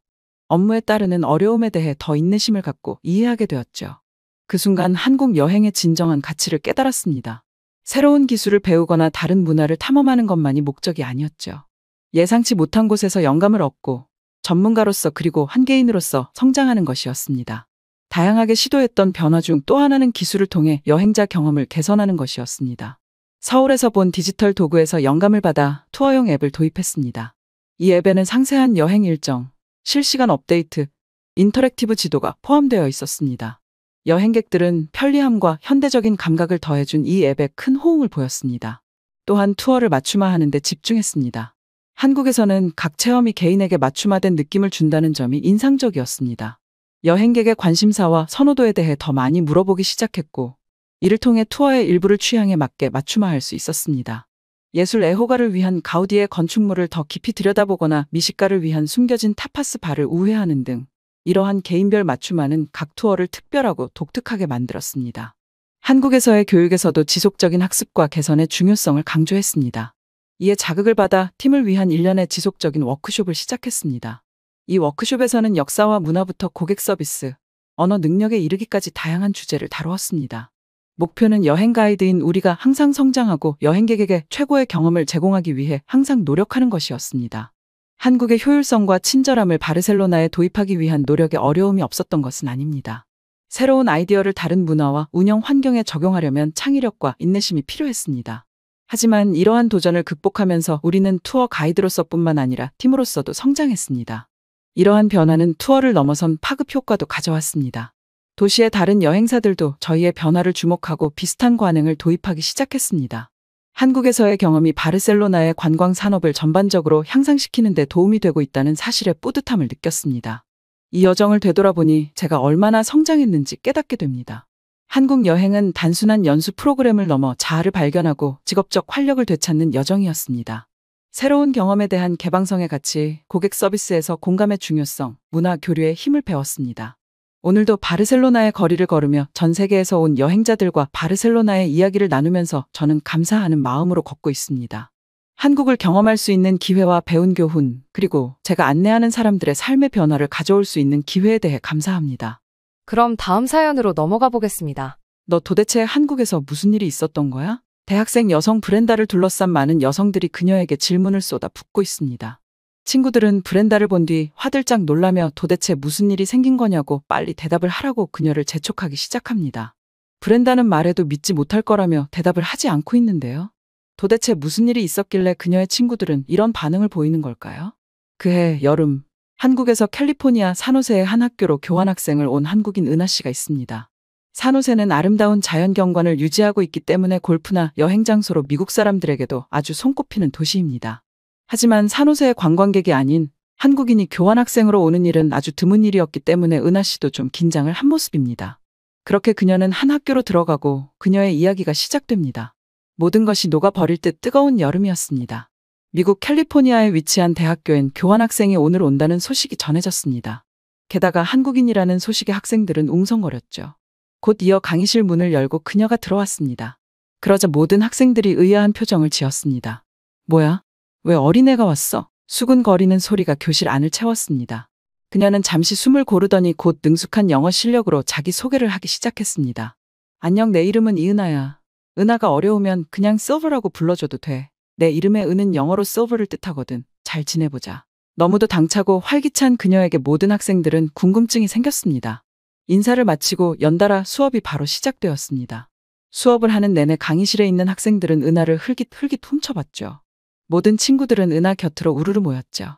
업무에 따르는 어려움에 대해 더 인내심을 갖고 이해하게 되었죠. 그 순간 한국 여행의 진정한 가치를 깨달았습니다. 새로운 기술을 배우거나 다른 문화를 탐험하는 것만이 목적이 아니었죠. 예상치 못한 곳에서 영감을 얻고 전문가로서 그리고 한 개인으로서 성장하는 것이었습니다. 다양하게 시도했던 변화 중 또 하나는 기술을 통해 여행자 경험을 개선하는 것이었습니다. 서울에서 본 디지털 도구에서 영감을 받아 투어용 앱을 도입했습니다. 이 앱에는 상세한 여행 일정, 실시간 업데이트, 인터랙티브 지도가 포함되어 있었습니다. 여행객들은 편리함과 현대적인 감각을 더해준 이 앱에 큰 호응을 보였습니다. 또한 투어를 맞춤화하는 데 집중했습니다. 한국에서는 각 체험이 개인에게 맞춤화된 느낌을 준다는 점이 인상적이었습니다. 여행객의 관심사와 선호도에 대해 더 많이 물어보기 시작했고, 이를 통해 투어의 일부를 취향에 맞게 맞춤화할 수 있었습니다. 예술 애호가를 위한 가우디의 건축물을 더 깊이 들여다보거나 미식가를 위한 숨겨진 타파스 바를 우회하는 등 이러한 개인별 맞춤화는 각 투어를 특별하고 독특하게 만들었습니다. 한국에서의 교육에서도 지속적인 학습과 개선의 중요성을 강조했습니다. 이에 자극을 받아 팀을 위한 1년의 지속적인 워크숍을 시작했습니다. 이 워크숍에서는 역사와 문화부터 고객 서비스, 언어 능력에 이르기까지 다양한 주제를 다루었습니다. 목표는 여행 가이드인 우리가 항상 성장하고 여행객에게 최고의 경험을 제공하기 위해 항상 노력하는 것이었습니다. 한국의 효율성과 친절함을 바르셀로나에 도입하기 위한 노력에 어려움이 없었던 것은 아닙니다. 새로운 아이디어를 다른 문화와 운영 환경에 적용하려면 창의력과 인내심이 필요했습니다. 하지만 이러한 도전을 극복하면서 우리는 투어 가이드로서뿐만 아니라 팀으로서도 성장했습니다. 이러한 변화는 투어를 넘어선 파급 효과도 가져왔습니다. 도시의 다른 여행사들도 저희의 변화를 주목하고 비슷한 관행을 도입하기 시작했습니다. 한국에서의 경험이 바르셀로나의 관광 산업을 전반적으로 향상시키는 데 도움이 되고 있다는 사실에 뿌듯함을 느꼈습니다. 이 여정을 되돌아보니 제가 얼마나 성장했는지 깨닫게 됩니다. 한국 여행은 단순한 연수 프로그램을 넘어 자아를 발견하고 직업적 활력을 되찾는 여정이었습니다. 새로운 경험에 대한 개방성의 가치, 고객 서비스에서 공감의 중요성, 문화 교류의 힘을 배웠습니다. 오늘도 바르셀로나의 거리를 걸으며 전 세계에서 온 여행자들과 바르셀로나의 이야기를 나누면서 저는 감사하는 마음으로 걷고 있습니다. 한국을 경험할 수 있는 기회와 배운 교훈, 그리고 제가 안내하는 사람들의 삶의 변화를 가져올 수 있는 기회에 대해 감사합니다. 그럼 다음 사연으로 넘어가 보겠습니다. 너 도대체 한국에서 무슨 일이 있었던 거야? 대학생 여성 브렌다를 둘러싼 많은 여성들이 그녀에게 질문을 쏟아 붓고 있습니다. 친구들은 브렌다를 본 뒤 화들짝 놀라며 도대체 무슨 일이 생긴 거냐고 빨리 대답을 하라고 그녀를 재촉하기 시작합니다. 브렌다는 말해도 믿지 못할 거라며 대답을 하지 않고 있는데요. 도대체 무슨 일이 있었길래 그녀의 친구들은 이런 반응을 보이는 걸까요? 그해 여름, 한국에서 캘리포니아 산호세의 한 학교로 교환학생을 온 한국인 은하 씨가 있습니다. 산호세는 아름다운 자연 경관을 유지하고 있기 때문에 골프나 여행 장소로 미국 사람들에게도 아주 손꼽히는 도시입니다. 하지만 산호세의 관광객이 아닌 한국인이 교환학생으로 오는 일은 아주 드문 일이었기 때문에 은하 씨도 좀 긴장을 한 모습입니다. 그렇게 그녀는 한 학교로 들어가고 그녀의 이야기가 시작됩니다. 모든 것이 녹아버릴 듯 뜨거운 여름이었습니다. 미국 캘리포니아에 위치한 대학교엔 교환학생이 오늘 온다는 소식이 전해졌습니다. 게다가 한국인이라는 소식에 학생들은 웅성거렸죠. 곧 이어 강의실 문을 열고 그녀가 들어왔습니다. 그러자 모든 학생들이 의아한 표정을 지었습니다. 뭐야? 왜 어린애가 왔어? 수근거리는 소리가 교실 안을 채웠습니다. 그녀는 잠시 숨을 고르더니 곧 능숙한 영어 실력으로 자기 소개를 하기 시작했습니다. 안녕, 내 이름은 이은하야. 은하가 어려우면 그냥 실버라고 불러줘도 돼. 내 이름의 은은 영어로 실버를 뜻하거든. 잘 지내보자. 너무도 당차고 활기찬 그녀에게 모든 학생들은 궁금증이 생겼습니다. 인사를 마치고 연달아 수업이 바로 시작되었습니다. 수업을 하는 내내 강의실에 있는 학생들은 은하를 흘깃흘깃 훔쳐봤죠. 모든 친구들은 은하 곁으로 우르르 모였죠.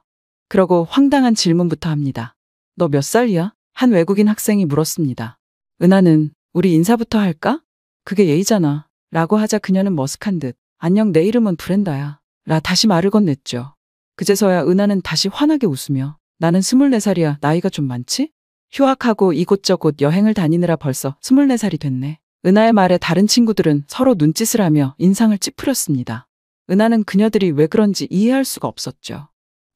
그러고 황당한 질문부터 합니다. 너 몇 살이야? 한 외국인 학생이 물었습니다. 은하는 우리 인사부터 할까? 그게 예의잖아. 라고 하자 그녀는 머쓱한 듯 안녕, 내 이름은 브렌다야. 라 다시 말을 건넸죠. 그제서야 은하는 다시 환하게 웃으며 나는 24살이야. 나이가 좀 많지? 휴학하고 이곳저곳 여행을 다니느라 벌써 24살이 됐네. 은하의 말에 다른 친구들은 서로 눈짓을 하며 인상을 찌푸렸습니다. 은하는 그녀들이 왜 그런지 이해할 수가 없었죠.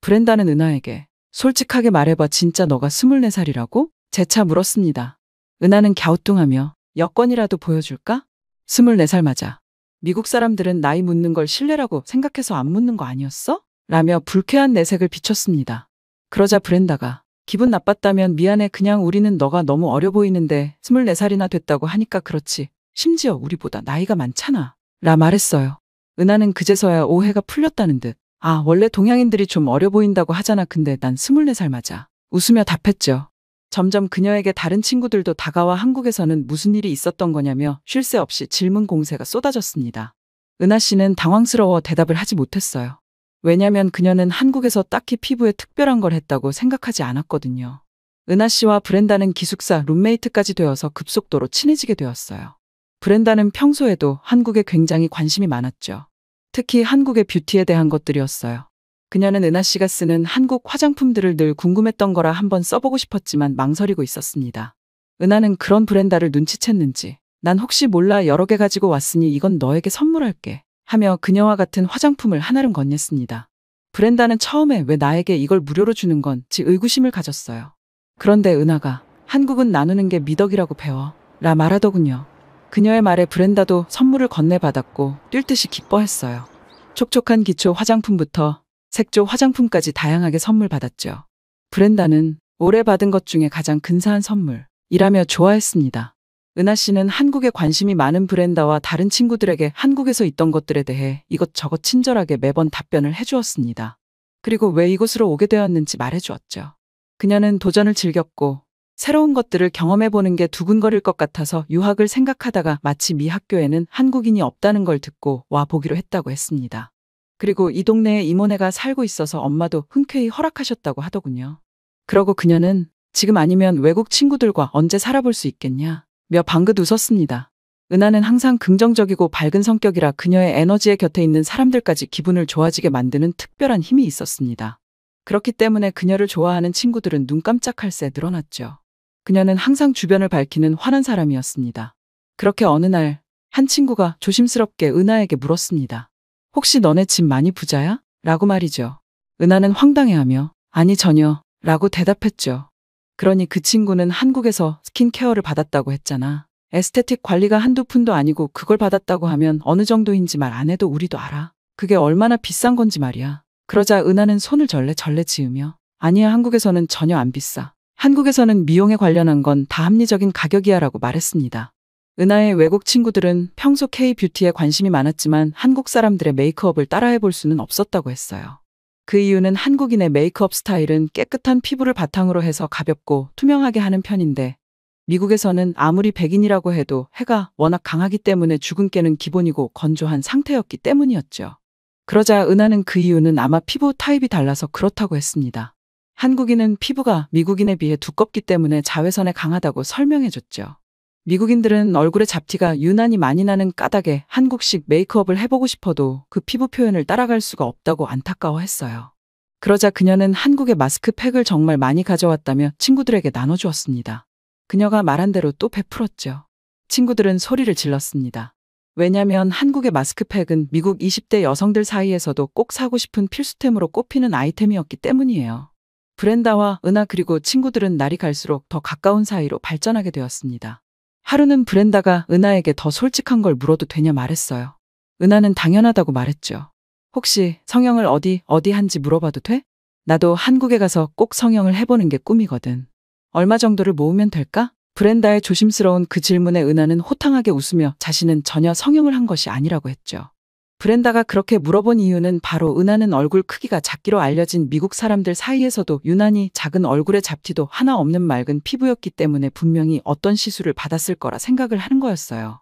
브렌다는 은하에게 솔직하게 말해봐, 진짜 너가 24살이라고? 재차 물었습니다. 은하는 갸우뚱하며 여권이라도 보여줄까? 24살 맞아. 미국 사람들은 나이 묻는 걸 실례라고 생각해서 안 묻는 거 아니었어? 라며 불쾌한 내색을 비췄습니다. 그러자 브렌다가 기분 나빴다면 미안해. 그냥 우리는 너가 너무 어려 보이는데 24살이나 됐다고 하니까 그렇지. 심지어 우리보다 나이가 많잖아. 라 말했어요. 은하는 그제서야 오해가 풀렸다는 듯. 아, 원래 동양인들이 좀 어려 보인다고 하잖아. 근데 난 24살 맞아. 웃으며 답했죠. 점점 그녀에게 다른 친구들도 다가와 한국에서는 무슨 일이 있었던 거냐며 쉴 새 없이 질문 공세가 쏟아졌습니다. 은하 씨는 당황스러워 대답을 하지 못했어요. 왜냐면 그녀는 한국에서 딱히 피부에 특별한 걸 했다고 생각하지 않았거든요. 은하 씨와 브렌다는 기숙사 룸메이트까지 되어서 급속도로 친해지게 되었어요. 브렌다는 평소에도 한국에 굉장히 관심이 많았죠. 특히 한국의 뷰티에 대한 것들이었어요. 그녀는 은하 씨가 쓰는 한국 화장품들을 늘 궁금했던 거라 한번 써보고 싶었지만 망설이고 있었습니다. 은하는 그런 브렌다를 눈치챘는지 난 혹시 몰라 여러 개 가지고 왔으니 이건 너에게 선물할게 하며 그녀와 같은 화장품을 한아름 건넸습니다. 브렌다는 처음에 왜 나에게 이걸 무료로 주는 건지 의구심을 가졌어요. 그런데 은하가 한국은 나누는 게 미덕이라고 배워 라 말하더군요. 그녀의 말에 브렌다도 선물을 건네받았고 뛸 듯이 기뻐했어요. 촉촉한 기초 화장품부터 색조 화장품까지 다양하게 선물 받았죠. 브렌다는 올해 받은 것 중에 가장 근사한 선물이라며 좋아했습니다. 은하 씨는 한국에 관심이 많은 브렌다와 다른 친구들에게 한국에서 있던 것들에 대해 이것저것 친절하게 매번 답변을 해주었습니다. 그리고 왜 이곳으로 오게 되었는지 말해주었죠. 그녀는 도전을 즐겼고 새로운 것들을 경험해보는 게 두근거릴 것 같아서 유학을 생각하다가 마침 이 학교에는 한국인이 없다는 걸 듣고 와 보기로 했다고 했습니다. 그리고 이 동네에 이모네가 살고 있어서 엄마도 흔쾌히 허락하셨다고 하더군요. 그러고 그녀는 지금 아니면 외국 친구들과 언제 살아볼 수 있겠냐 며 방긋 웃었습니다. 은하는 항상 긍정적이고 밝은 성격이라 그녀의 에너지의 곁에 있는 사람들까지 기분을 좋아지게 만드는 특별한 힘이 있었습니다. 그렇기 때문에 그녀를 좋아하는 친구들은 눈 깜짝할 새 늘어났죠. 그녀는 항상 주변을 밝히는 환한 사람이었습니다. 그렇게 어느 날 한 친구가 조심스럽게 은하에게 물었습니다. 혹시 너네 집 많이 부자야? 라고 말이죠. 은하는 황당해하며 아니 전혀 라고 대답했죠. 그러니 그 친구는 한국에서 스킨케어를 받았다고 했잖아. 에스테틱 관리가 한두 푼도 아니고 그걸 받았다고 하면 어느 정도인지 말 안 해도 우리도 알아. 그게 얼마나 비싼 건지 말이야. 그러자 은하는 손을 절레절레 지으며 아니야, 한국에서는 전혀 안 비싸. 한국에서는 미용에 관련한 건 다 합리적인 가격이야 라고 말했습니다. 은하의 외국 친구들은 평소 K-뷰티에 관심이 많았지만 한국 사람들의 메이크업을 따라해볼 수는 없었다고 했어요. 그 이유는 한국인의 메이크업 스타일은 깨끗한 피부를 바탕으로 해서 가볍고 투명하게 하는 편인데 미국에서는 아무리 백인이라고 해도 해가 워낙 강하기 때문에 주근깨는 기본이고 건조한 상태였기 때문이었죠. 그러자 은하는 그 이유는 아마 피부 타입이 달라서 그렇다고 했습니다. 한국인은 피부가 미국인에 비해 두껍기 때문에 자외선에 강하다고 설명해줬죠. 미국인들은 얼굴에 잡티가 유난히 많이 나는 까닭에 한국식 메이크업을 해보고 싶어도 그 피부 표현을 따라갈 수가 없다고 안타까워했어요. 그러자 그녀는 한국의 마스크팩을 정말 많이 가져왔다며 친구들에게 나눠주었습니다. 그녀가 말한 대로 또 베풀었죠. 친구들은 소리를 질렀습니다. 왜냐면 한국의 마스크팩은 미국 20대 여성들 사이에서도 꼭 사고 싶은 필수템으로 꼽히는 아이템이었기 때문이에요. 브렌다와 은하 그리고 친구들은 날이 갈수록 더 가까운 사이로 발전하게 되었습니다. 하루는 브렌다가 은하에게 더 솔직한 걸 물어도 되냐 말했어요. 은하는 당연하다고 말했죠. 혹시 성형을 어디 한지 물어봐도 돼? 나도 한국에 가서 꼭 성형을 해보는 게 꿈이거든. 얼마 정도를 모으면 될까? 브렌다의 조심스러운 그 질문에 은하는 호탕하게 웃으며 자신은 전혀 성형을 한 것이 아니라고 했죠. 브렌다가 그렇게 물어본 이유는 바로 은하는 얼굴 크기가 작기로 알려진 미국 사람들 사이에서도 유난히 작은 얼굴에 잡티도 하나 없는 맑은 피부였기 때문에 분명히 어떤 시술을 받았을 거라 생각을 하는 거였어요.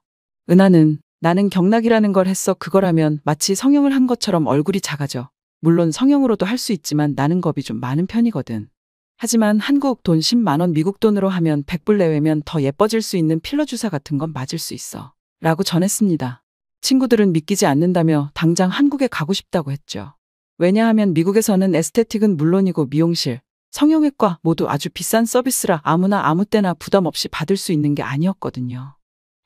은하는 나는 경락이라는 걸 했어. 그거라면 마치 성형을 한 것처럼 얼굴이 작아져. 물론 성형으로도 할 수 있지만 나는 겁이 좀 많은 편이거든. 하지만 한국 돈 10만 원 미국 돈으로 하면 100불 내외면 더 예뻐질 수 있는 필러 주사 같은 건 맞을 수 있어. 라고 전했습니다. 친구들은 믿기지 않는다며 당장 한국에 가고 싶다고 했죠. 왜냐하면 미국에서는 에스테틱은 물론이고 미용실, 성형외과 모두 아주 비싼 서비스라 아무나 아무 때나 부담 없이 받을 수 있는 게 아니었거든요.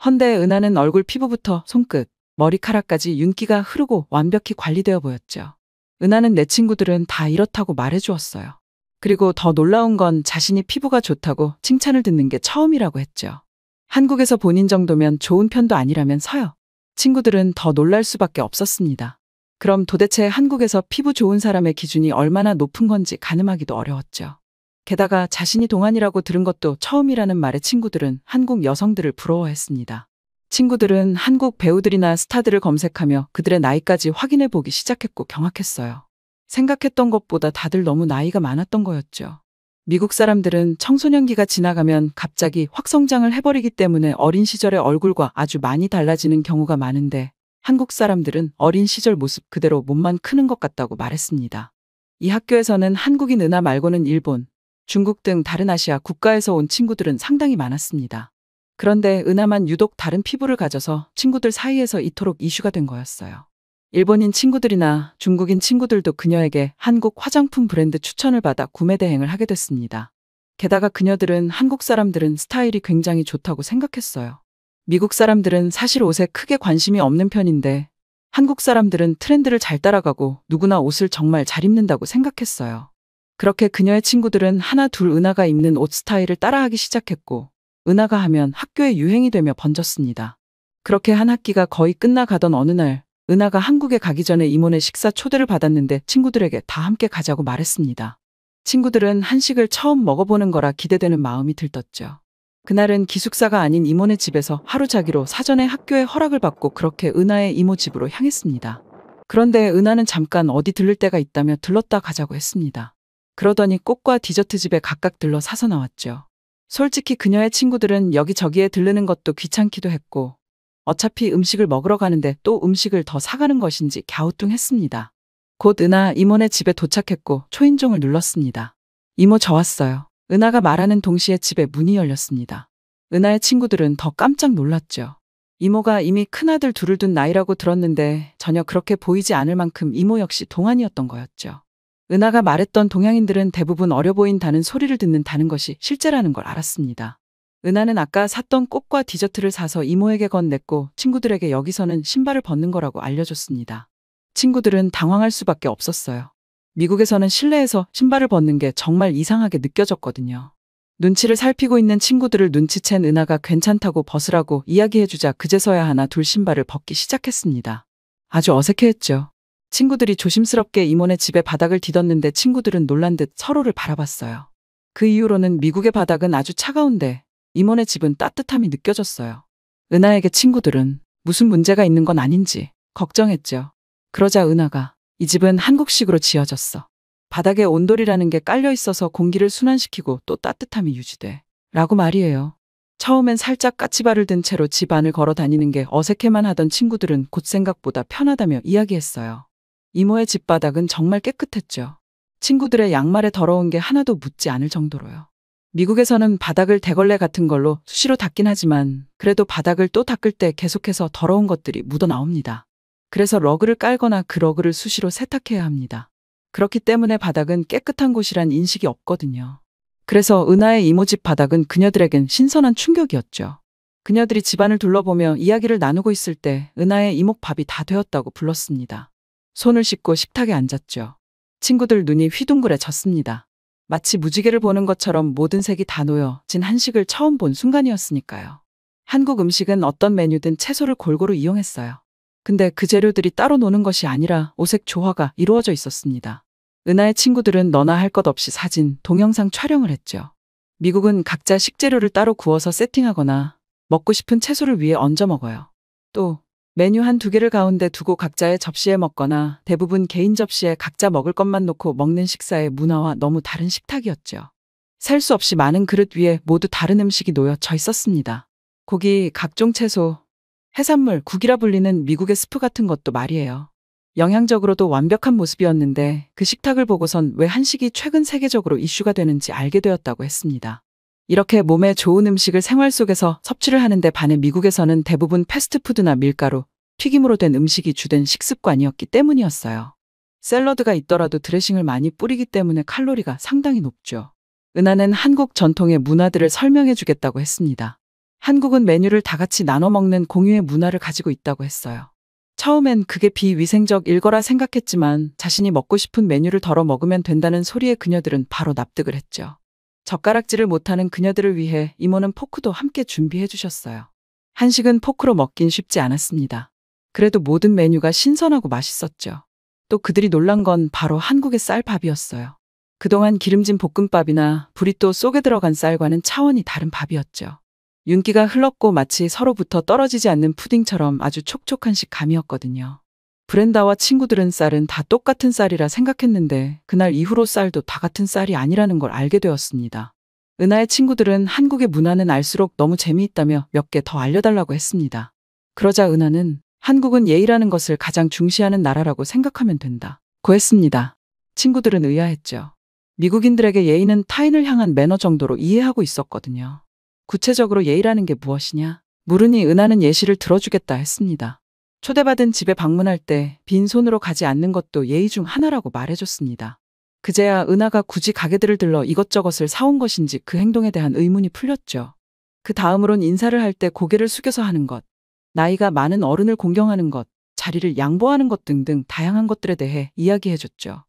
헌데 은하는 얼굴 피부부터 손끝, 머리카락까지 윤기가 흐르고 완벽히 관리되어 보였죠. 은하는 내 친구들은 다 이렇다고 말해주었어요. 그리고 더 놀라운 건 자신이 피부가 좋다고 칭찬을 듣는 게 처음이라고 했죠. 한국에서 본인 정도면 좋은 편도 아니라면서요. 친구들은 더 놀랄 수밖에 없었습니다. 그럼 도대체 한국에서 피부 좋은 사람의 기준이 얼마나 높은 건지 가늠하기도 어려웠죠. 게다가 자신이 동안이라고 들은 것도 처음이라는 말에 친구들은 한국 여성들을 부러워했습니다. 친구들은 한국 배우들이나 스타들을 검색하며 그들의 나이까지 확인해 보기 시작했고 경악했어요. 생각했던 것보다 다들 너무 나이가 많았던 거였죠. 미국 사람들은 청소년기가 지나가면 갑자기 확 성장을 해버리기 때문에 어린 시절의 얼굴과 아주 많이 달라지는 경우가 많은데 한국 사람들은 어린 시절 모습 그대로 몸만 크는 것 같다고 말했습니다. 이 학교에서는 한국인 은하 말고는 일본, 중국 등 다른 아시아 국가에서 온 친구들은 상당히 많았습니다. 그런데 은하만 유독 다른 피부를 가져서 친구들 사이에서 이토록 이슈가 된 거였어요. 일본인 친구들이나 중국인 친구들도 그녀에게 한국 화장품 브랜드 추천을 받아 구매 대행을 하게 됐습니다. 게다가 그녀들은 한국 사람들은 스타일이 굉장히 좋다고 생각했어요. 미국 사람들은 사실 옷에 크게 관심이 없는 편인데 한국 사람들은 트렌드를 잘 따라가고 누구나 옷을 정말 잘 입는다고 생각했어요. 그렇게 그녀의 친구들은 하나 둘 은하가 입는 옷 스타일을 따라하기 시작했고 은하가 하면 학교에 유행이 되며 번졌습니다. 그렇게 한 학기가 거의 끝나가던 어느 날 은하가 한국에 가기 전에 이모네 식사 초대를 받았는데 친구들에게 다 함께 가자고 말했습니다. 친구들은 한식을 처음 먹어보는 거라 기대되는 마음이 들떴죠. 그날은 기숙사가 아닌 이모네 집에서 하루 자기로 사전에 학교에 허락을 받고 그렇게 은하의 이모 집으로 향했습니다. 그런데 은하는 잠깐 어디 들를 데가 있다며 들렀다 가자고 했습니다. 그러더니 꽃과 디저트 집에 각각 들러 사서 나왔죠. 솔직히 그녀의 친구들은 여기저기에 들르는 것도 귀찮기도 했고 어차피 음식을 먹으러 가는데 또 음식을 더 사가는 것인지 갸우뚱했습니다. 곧 은하 이모네 집에 도착했고 초인종을 눌렀습니다. 이모 저 왔어요. 은하가 말하는 동시에 집에 문이 열렸습니다. 은하의 친구들은 더 깜짝 놀랐죠. 이모가 이미 큰아들 둘을 둔 나이라고 들었는데 전혀 그렇게 보이지 않을 만큼 이모 역시 동안이었던 거였죠. 은하가 말했던 동양인들은 대부분 어려 보인다는 소리를 듣는다는 것이 실제라는 걸 알았습니다. 은하는 아까 샀던 꽃과 디저트를 사서 이모에게 건넸고 친구들에게 여기서는 신발을 벗는 거라고 알려줬습니다. 친구들은 당황할 수밖에 없었어요. 미국에서는 실내에서 신발을 벗는 게 정말 이상하게 느껴졌거든요. 눈치를 살피고 있는 친구들을 눈치챈 은하가 괜찮다고 벗으라고 이야기해주자 그제서야 하나 둘 신발을 벗기 시작했습니다. 아주 어색해했죠. 친구들이 조심스럽게 이모네 집의 바닥을 디뎠는데 친구들은 놀란 듯 서로를 바라봤어요. 그 이후로는 미국의 바닥은 아주 차가운데 이모네 집은 따뜻함이 느껴졌어요. 은하에게 친구들은 무슨 문제가 있는 건 아닌지 걱정했죠. 그러자 은하가 이 집은 한국식으로 지어졌어. 바닥에 온돌이라는 게 깔려 있어서 공기를 순환시키고 또 따뜻함이 유지돼. 라고 말이에요. 처음엔 살짝 까치발을 든 채로 집 안을 걸어 다니는 게 어색해만 하던 친구들은 곧 생각보다 편하다며 이야기했어요. 이모의 집 바닥은 정말 깨끗했죠. 친구들의 양말에 더러운 게 하나도 묻지 않을 정도로요. 미국에서는 바닥을 대걸레 같은 걸로 수시로 닦긴 하지만 그래도 바닥을 또 닦을 때 계속해서 더러운 것들이 묻어 나옵니다. 그래서 러그를 깔거나 그 러그를 수시로 세탁해야 합니다. 그렇기 때문에 바닥은 깨끗한 곳이란 인식이 없거든요. 그래서 은하의 이모 집 바닥은 그녀들에겐 신선한 충격이었죠. 그녀들이 집안을 둘러보며 이야기를 나누고 있을 때 은하의 이목밥이 다 되었다고 불렀습니다. 손을 씻고 식탁에 앉았죠. 친구들 눈이 휘둥그레졌습니다. 마치 무지개를 보는 것처럼 모든 색이 다 놓여진 한식을 처음 본 순간이었으니까요. 한국 음식은 어떤 메뉴든 채소를 골고루 이용했어요. 근데 그 재료들이 따로 노는 것이 아니라 오색 조화가 이루어져 있었습니다. 은하의 친구들은 너나 할 것 없이 사진, 동영상 촬영을 했죠. 미국은 각자 식재료를 따로 구워서 세팅하거나 먹고 싶은 채소를 위에 얹어 먹어요. 또 메뉴 한두 개를 가운데 두고 각자의 접시에 먹거나 대부분 개인 접시에 각자 먹을 것만 놓고 먹는 식사의 문화와 너무 다른 식탁이었죠. 셀 수 없이 많은 그릇 위에 모두 다른 음식이 놓여져 있었습니다. 고기, 각종 채소, 해산물, 국이라 불리는 미국의 스프 같은 것도 말이에요. 영양적으로도 완벽한 모습이었는데 그 식탁을 보고선 왜 한식이 최근 세계적으로 이슈가 되는지 알게 되었다고 했습니다. 이렇게 몸에 좋은 음식을 생활 속에서 섭취를 하는데 반해 미국에서는 대부분 패스트푸드나 밀가루, 튀김으로 된 음식이 주된 식습관이었기 때문이었어요. 샐러드가 있더라도 드레싱을 많이 뿌리기 때문에 칼로리가 상당히 높죠. 은하는 한국 전통의 문화들을 설명해 주겠다고 했습니다. 한국은 메뉴를 다 같이 나눠 먹는 공유의 문화를 가지고 있다고 했어요. 처음엔 그게 비위생적 일거라 생각했지만 자신이 먹고 싶은 메뉴를 덜어 먹으면 된다는 소리에 그녀들은 바로 납득을 했죠. 젓가락질을 못하는 그녀들을 위해 이모는 포크도 함께 준비해 주셨어요. 한식은 포크로 먹긴 쉽지 않았습니다. 그래도 모든 메뉴가 신선하고 맛있었죠. 또 그들이 놀란 건 바로 한국의 쌀밥이었어요. 그동안 기름진 볶음밥이나 브리또 속에 들어간 쌀과는 차원이 다른 밥이었죠. 윤기가 흘렀고 마치 서로부터 떨어지지 않는 푸딩처럼 아주 촉촉한 식감이었거든요. 브렌다와 친구들은 쌀은 다 똑같은 쌀이라 생각했는데 그날 이후로 쌀도 다 같은 쌀이 아니라는 걸 알게 되었습니다. 은하의 친구들은 한국의 문화는 알수록 너무 재미있다며 몇 개 더 알려달라고 했습니다. 그러자 은하는 한국은 예의라는 것을 가장 중시하는 나라라고 생각하면 된다고 했습니다. 친구들은 의아했죠. 미국인들에게 예의는 타인을 향한 매너 정도로 이해하고 있었거든요. 구체적으로 예의라는 게 무엇이냐? 물으니 은하는 예시를 들어주겠다 했습니다. 초대받은 집에 방문할 때 빈손으로 가지 않는 것도 예의 중 하나라고 말해줬습니다. 그제야 은하가 굳이 가게들을 들러 이것저것을 사온 것인지 그 행동에 대한 의문이 풀렸죠. 그 다음으론 인사를 할 때 고개를 숙여서 하는 것, 나이가 많은 어른을 공경하는 것, 자리를 양보하는 것 등등 다양한 것들에 대해 이야기해줬죠.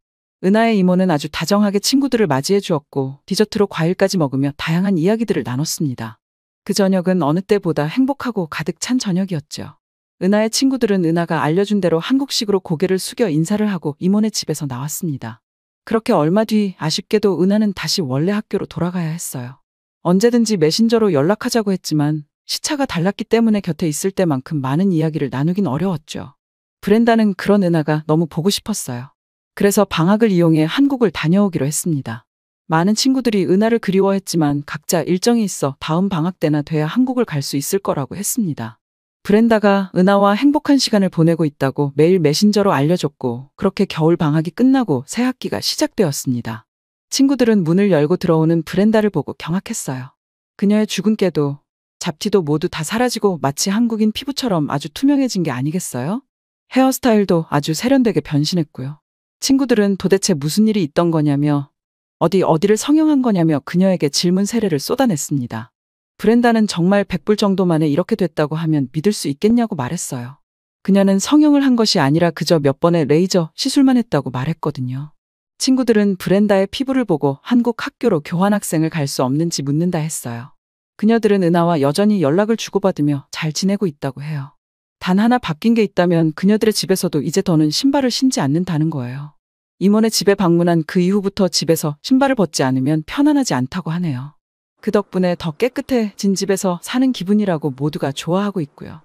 은하의 이모는 아주 다정하게 친구들을 맞이해 주었고 디저트로 과일까지 먹으며 다양한 이야기들을 나눴습니다. 그 저녁은 어느 때보다 행복하고 가득 찬 저녁이었죠. 은하의 친구들은 은하가 알려준 대로 한국식으로 고개를 숙여 인사를 하고 이모네 집에서 나왔습니다. 그렇게 얼마 뒤 아쉽게도 은하는 다시 원래 학교로 돌아가야 했어요. 언제든지 메신저로 연락하자고 했지만 시차가 달랐기 때문에 곁에 있을 때만큼 많은 이야기를 나누긴 어려웠죠. 브렌다는 그런 은하가 너무 보고 싶었어요. 그래서 방학을 이용해 한국을 다녀오기로 했습니다. 많은 친구들이 은하를 그리워했지만 각자 일정이 있어 다음 방학 때나 돼야 한국을 갈 수 있을 거라고 했습니다. 브렌다가 은하와 행복한 시간을 보내고 있다고 매일 메신저로 알려줬고 그렇게 겨울 방학이 끝나고 새 학기가 시작되었습니다. 친구들은 문을 열고 들어오는 브렌다를 보고 경악했어요. 그녀의 주근깨도 잡티도 모두 다 사라지고 마치 한국인 피부처럼 아주 투명해진 게 아니겠어요? 헤어스타일도 아주 세련되게 변신했고요. 친구들은 도대체 무슨 일이 있던 거냐며 어디를 성형한 거냐며 그녀에게 질문 세례를 쏟아냈습니다. 브렌다는 정말 100불 정도 만에 이렇게 됐다고 하면 믿을 수 있겠냐고 말했어요. 그녀는 성형을 한 것이 아니라 그저 몇 번의 레이저 시술만 했다고 말했거든요. 친구들은 브렌다의 피부를 보고 한국 학교로 교환학생을 갈 수 없는지 묻는다 했어요. 그녀들은 은하와 여전히 연락을 주고받으며 잘 지내고 있다고 해요. 단 하나 바뀐 게 있다면 그녀들의 집에서도 이제 더는 신발을 신지 않는다는 거예요. 이모네 집에 방문한 그 이후부터 집에서 신발을 벗지 않으면 편안하지 않다고 하네요. 그 덕분에 더 깨끗해진 집에서 사는 기분이라고 모두가 좋아하고 있고요.